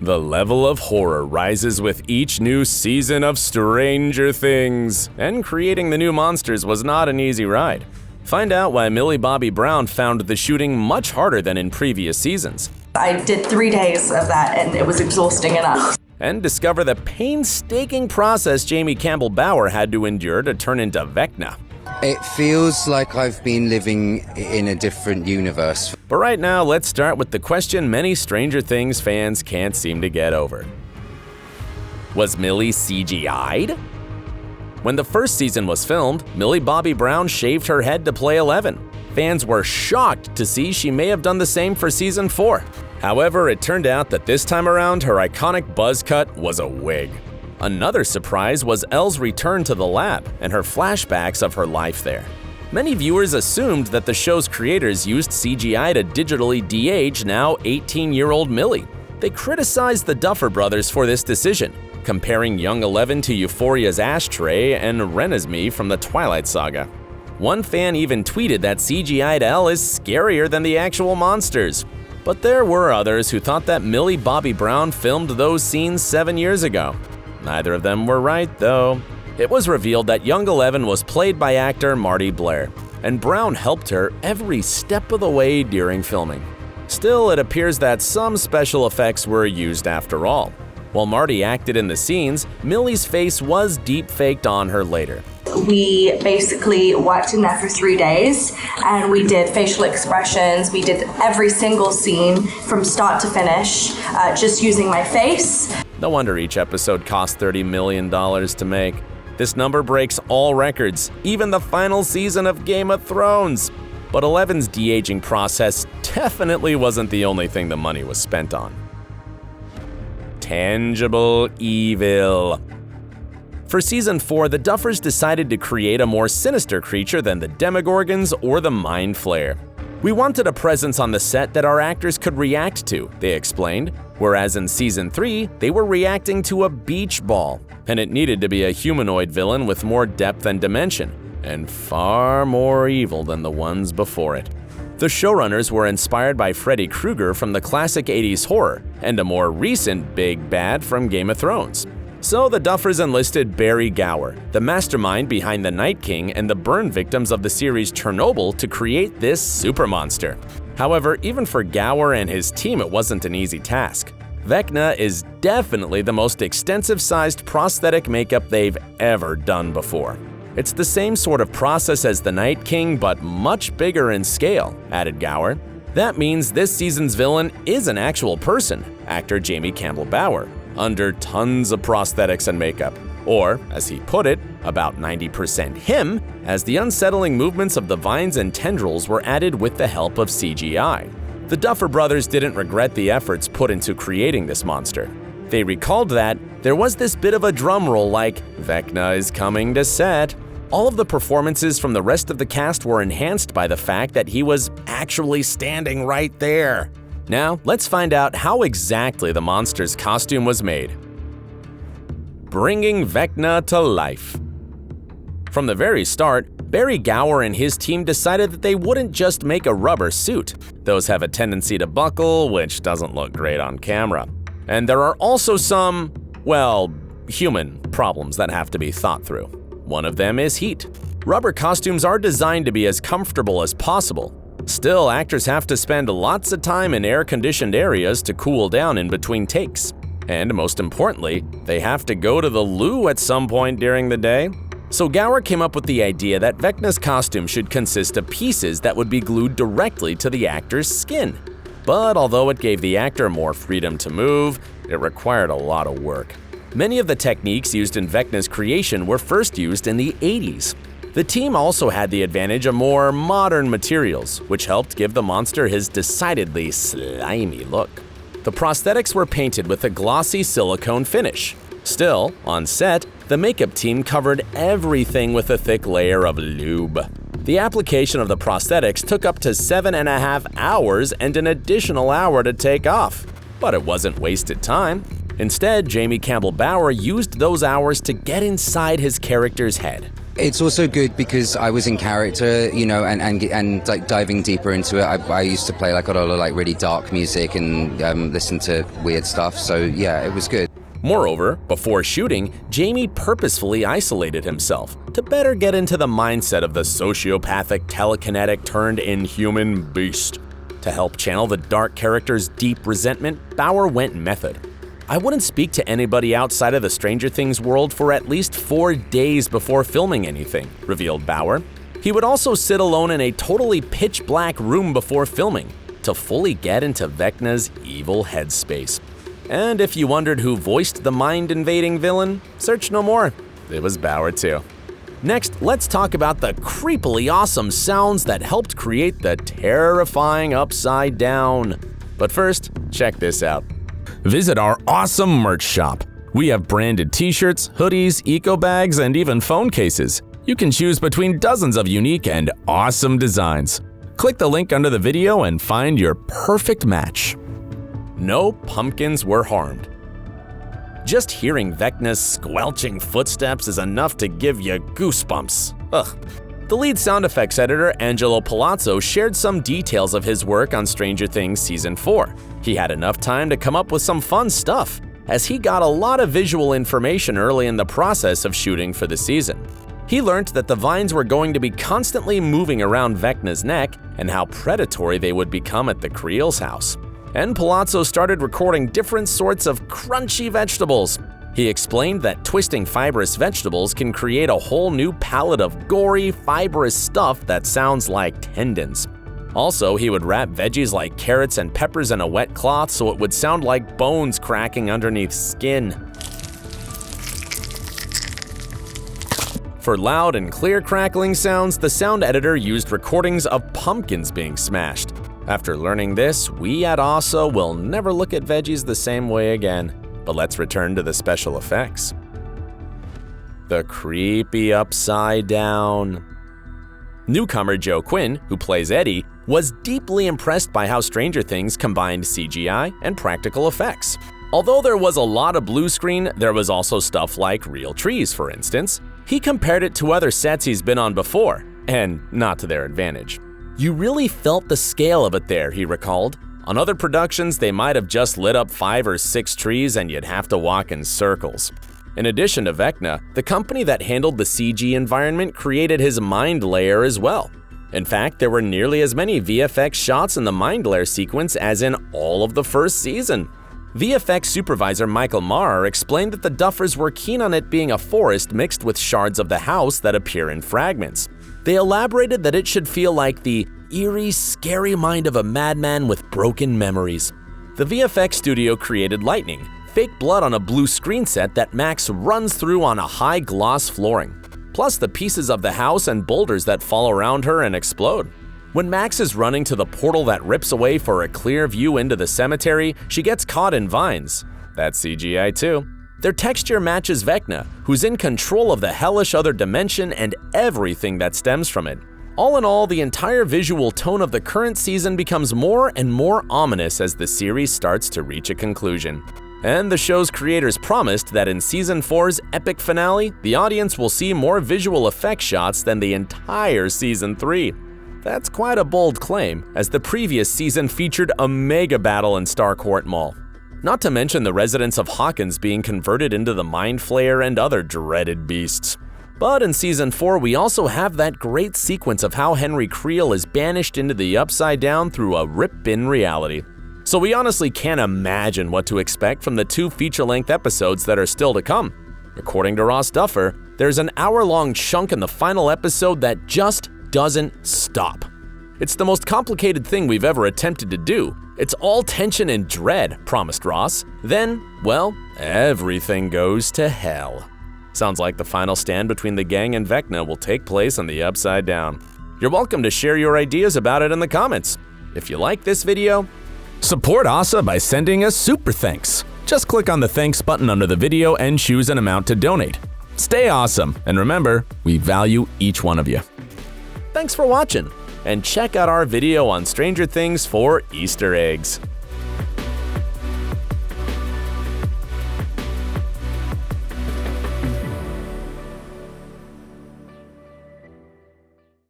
The level of horror rises with each new season of Stranger Things, and creating the new monsters was not an easy ride. Find out why Millie Bobby Brown found the shooting much harder than in previous seasons. I did 3 days of that and it was exhausting enough. And discover the painstaking process Jamie Campbell Bower had to endure to turn into Vecna. It feels like I've been living in a different universe. But right now, let's start with the question many Stranger Things fans can't seem to get over. Was Millie CGI-ed? When the first season was filmed, Millie Bobby Brown shaved her head to play 11. Fans were shocked to see she may have done the same for season 4. However, it turned out that this time around, her iconic buzz cut was a wig. Another surprise was Elle's return to the lab and her flashbacks of her life there. Many viewers assumed that the show's creators used CGI to digitally de-age now 18-year-old Millie. They criticized the Duffer brothers for this decision, comparing young Eleven to Euphoria's Ashtray and Renesmee from the Twilight Saga. One fan even tweeted that CGI'd Elle is scarier than the actual monsters. But there were others who thought that Millie Bobby Brown filmed those scenes 7 years ago. Neither of them were right, though. It was revealed that young Eleven was played by actor Marty Blair, and Brown helped her every step of the way during filming. Still, it appears that some special effects were used after all. While Marty acted in the scenes, Millie's face was deep-faked on her later. We basically worked in there for 3 days and we did facial expressions. We did every single scene from start to finish, just using my face. No wonder each episode cost $30 million to make. This number breaks all records, even the final season of Game of Thrones. But Eleven's de-aging process definitely wasn't the only thing the money was spent on. Tangible evil. For season 4, the Duffers decided to create a more sinister creature than the Demogorgons or the Mind Flayer. We wanted a presence on the set that our actors could react to, they explained, whereas in season 3, they were reacting to a beach ball, and it needed to be a humanoid villain with more depth and dimension, and far more evil than the ones before it. The showrunners were inspired by Freddy Krueger from the classic 80s horror, and a more recent big bad from Game of Thrones. So the Duffers enlisted Barrie Gower, the mastermind behind the Night King and the burn victims of the series Chernobyl, to create this super monster. However, even for Gower and his team, it wasn't an easy task. Vecna is definitely the most extensive-sized prosthetic makeup they've ever done before. It's the same sort of process as the Night King, but much bigger in scale, added Gower. That means this season's villain is an actual person, actor Jamie Campbell Bower, under tons of prosthetics and makeup. Or, as he put it, about 90% him, as the unsettling movements of the vines and tendrils were added with the help of CGI. The Duffer brothers didn't regret the efforts put into creating this monster. They recalled that there was this bit of a drum roll like, "Vecna is coming to set." All of the performances from the rest of the cast were enhanced by the fact that he was actually standing right there. Now, let's find out how exactly the monster's costume was made. Bringing Vecna to life. From the very start, Barrie Gower and his team decided that they wouldn't just make a rubber suit. Those have a tendency to buckle, which doesn't look great on camera. And there are also some, well, human problems that have to be thought through. One of them is heat. Rubber costumes are designed to be as comfortable as possible. Still, actors have to spend lots of time in air-conditioned areas to cool down in between takes. And most importantly, they have to go to the loo at some point during the day. So Gower came up with the idea that Vecna's costume should consist of pieces that would be glued directly to the actor's skin. But although it gave the actor more freedom to move, it required a lot of work. Many of the techniques used in Vecna's creation were first used in the 80s. The team also had the advantage of more modern materials, which helped give the monster his decidedly slimy look. The prosthetics were painted with a glossy silicone finish. Still, on set, the makeup team covered everything with a thick layer of lube. The application of the prosthetics took up to 7.5 hours and an additional hour to take off. But it wasn't wasted time. Instead, Jamie Campbell Bower used those hours to get inside his character's head. It's also good because I was in character, you know, and like diving deeper into it. I used to play like a lot of like really dark music and listen to weird stuff. So yeah, it was good. Moreover, before shooting, Jamie purposefully isolated himself to better get into the mindset of the sociopathic, telekinetic turned inhuman beast. To help channel the dark character's deep resentment, Bower went method. I wouldn't speak to anybody outside of the Stranger Things world for at least 4 days before filming anything, revealed Bower. He would also sit alone in a totally pitch black room before filming to fully get into Vecna's evil headspace. And if you wondered who voiced the mind-invading villain, search no more. It was Bower too. Next, let's talk about the creepily awesome sounds that helped create the terrifying Upside Down. But first, check this out. Visit our awesome merch shop. We have branded t-shirts, hoodies, eco bags, and even phone cases. You can choose between dozens of unique and awesome designs. Click the link under the video and find your perfect match. No pumpkins were harmed. Just hearing Vecna's squelching footsteps is enough to give you goosebumps. Ugh. The lead sound effects editor, Angelo Palazzo, shared some details of his work on Stranger Things Season 4. He had enough time to come up with some fun stuff, as he got a lot of visual information early in the process of shooting for the season. He learned that the vines were going to be constantly moving around Vecna's neck and how predatory they would become at the Creel's house. And Palazzo started recording different sorts of crunchy vegetables. He explained that twisting fibrous vegetables can create a whole new palette of gory, fibrous stuff that sounds like tendons. Also, he would wrap veggies like carrots and peppers in a wet cloth so it would sound like bones cracking underneath skin. For loud and clear crackling sounds, the sound editor used recordings of pumpkins being smashed. After learning this, we at OSSA will never look at veggies the same way again. But let's return to the special effects. The creepy Upside Down. Newcomer Joe Quinn, who plays Eddie, was deeply impressed by how Stranger Things combined CGI and practical effects. Although there was a lot of blue screen, there was also stuff like real trees, for instance. He compared it to other sets he's been on before, and not to their advantage. You really felt the scale of it there, he recalled. On other productions, they might have just lit up 5 or 6 trees and you'd have to walk in circles. In addition to Vecna, the company that handled the CG environment created his mind layer as well. In fact, there were nearly as many VFX shots in the mind layer sequence as in all of the first season. VFX supervisor Michael Maher explained that the Duffers were keen on it being a forest mixed with shards of the house that appear in fragments. They elaborated that it should feel like the eerie, scary mind of a madman with broken memories. The VFX studio created lightning, fake blood on a blue screen set that Max runs through on a high gloss flooring, plus the pieces of the house and boulders that fall around her and explode. When Max is running to the portal that rips away for a clear view into the cemetery, she gets caught in vines. That's CGI too. Their texture matches Vecna, who's in control of the hellish other dimension and everything that stems from it. All in all, the entire visual tone of the current season becomes more and more ominous as the series starts to reach a conclusion. And the show's creators promised that in Season 4's epic finale, the audience will see more visual effect shots than the entire Season 3. That's quite a bold claim, as the previous season featured a mega battle in Starcourt Mall. Not to mention the residents of Hawkins being converted into the Mind Flayer and other dreaded beasts. But in Season 4, we also have that great sequence of how Henry Creel is banished into the Upside Down through a rip-bin reality. So we honestly can't imagine what to expect from the 2 feature-length episodes that are still to come. According to Ross Duffer, there's an hour-long chunk in the final episode that just doesn't stop. It's the most complicated thing we've ever attempted to do. It's all tension and dread, promised Ross. Then, well, everything goes to hell. Sounds like the final stand between the gang and Vecna will take place on the Upside Down. You're welcome to share your ideas about it in the comments. If you like this video, support OSSA by sending us super thanks. Just click on the thanks button under the video and choose an amount to donate. Stay awesome, and remember, we value each one of you. Thanks for watching, and check out our video on Stranger Things for Easter eggs.